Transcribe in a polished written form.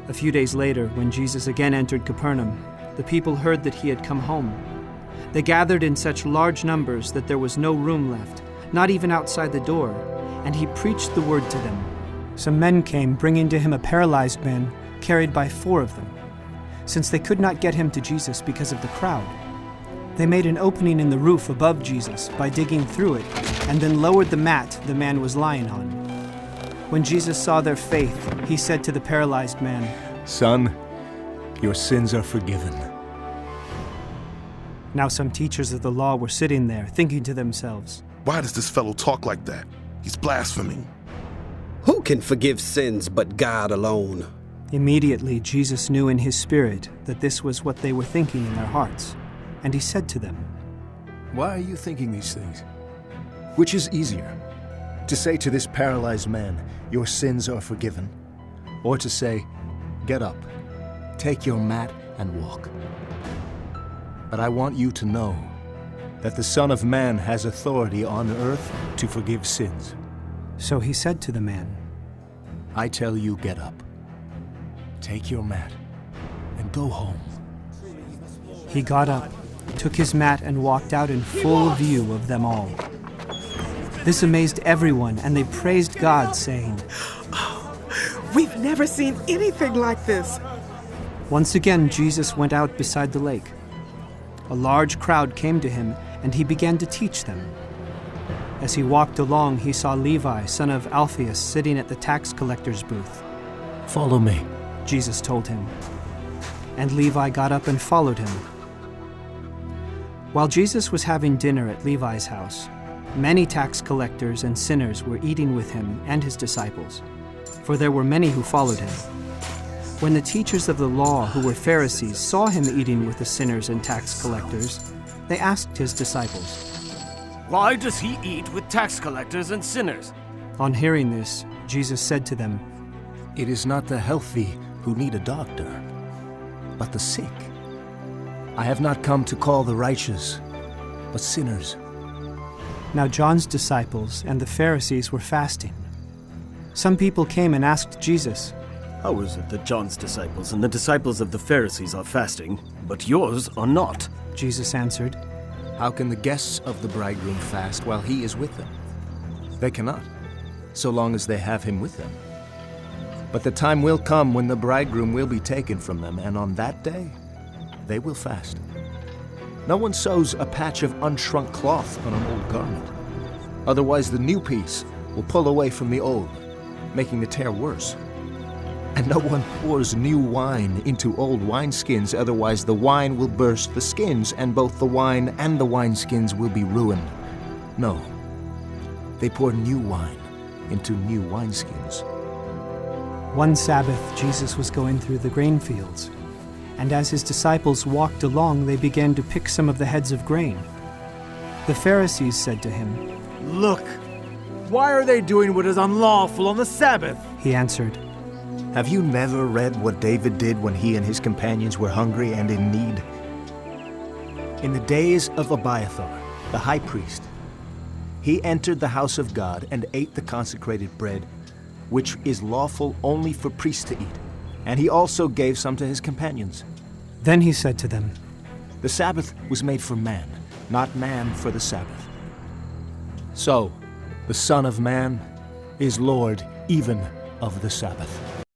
A few days later, when Jesus again entered Capernaum, the people heard that he had come home. They gathered in such large numbers that there was no room left, not even outside the door, and he preached the word to them. Some men came, bringing to him a paralyzed man, carried by 4 of them. Since they could not get him to Jesus because of the crowd, they made an opening in the roof above Jesus by digging through it, and then lowered the mat the man was lying on. When Jesus saw their faith, he said to the paralyzed man, "Son, your sins are forgiven." Now some teachers of the law were sitting there, thinking to themselves, "Why does this fellow talk like that? He's blaspheming." Who can forgive sins but God alone? Immediately Jesus knew in his spirit that this was what they were thinking in their hearts, and he said to them, Why are you thinking these things? Which is easier, to say to this paralyzed man, "Your sins are forgiven," or to say, "Get up, take your mat and walk"? But I want you to know that the Son of Man has authority on earth to forgive sins. So he said to the man, I tell you, get up, take your mat, and go home. He got up, took his mat, and walked out in full view of them all. This amazed everyone, and they praised God, saying, We've never seen anything like this. Once again Jesus went out beside the lake. A large crowd came to him, and he began to teach them. As he walked along, he saw Levi, son of Alphaeus, sitting at the tax collector's booth. Follow me, Jesus told him. And Levi got up and followed him. While Jesus was having dinner at Levi's house, many tax collectors and sinners were eating with him and his disciples, for there were many who followed him. When the teachers of the law, who were Pharisees, saw him eating with the sinners and tax collectors, they asked his disciples, "Why does he eat with tax collectors and sinners?" On hearing this, Jesus said to them, it is not the healthy who need a doctor, but the sick. I have not come to call the righteous, but sinners. Now John's disciples and the Pharisees were fasting. Some people came and asked Jesus, How is it that John's disciples and the disciples of the Pharisees are fasting, but yours are not? Jesus answered, How can the guests of the bridegroom fast while he is with them? They cannot, so long as they have him with them. But the time will come when the bridegroom will be taken from them, and on that day they will fast. No one sews a patch of unshrunk cloth on an old garment. Otherwise the new piece will pull away from the old, making the tear worse. And no one pours new wine into old wineskins, otherwise the wine will burst the skins, and both the wine and the wineskins will be ruined. No, they pour new wine into new wineskins. One Sabbath, Jesus was going through the grain fields, and as his disciples walked along, they began to pick some of the heads of grain. The Pharisees said to him, Look, why are they doing what is unlawful on the Sabbath? He answered, Have you never read what David did when he and his companions were hungry and in need? In the days of Abiathar, the high priest, he entered the house of God and ate the consecrated bread, which is lawful only for priests to eat, and he also gave some to his companions. Then he said to them, The Sabbath was made for man, not man for the Sabbath. So, the Son of Man is Lord even of the Sabbath.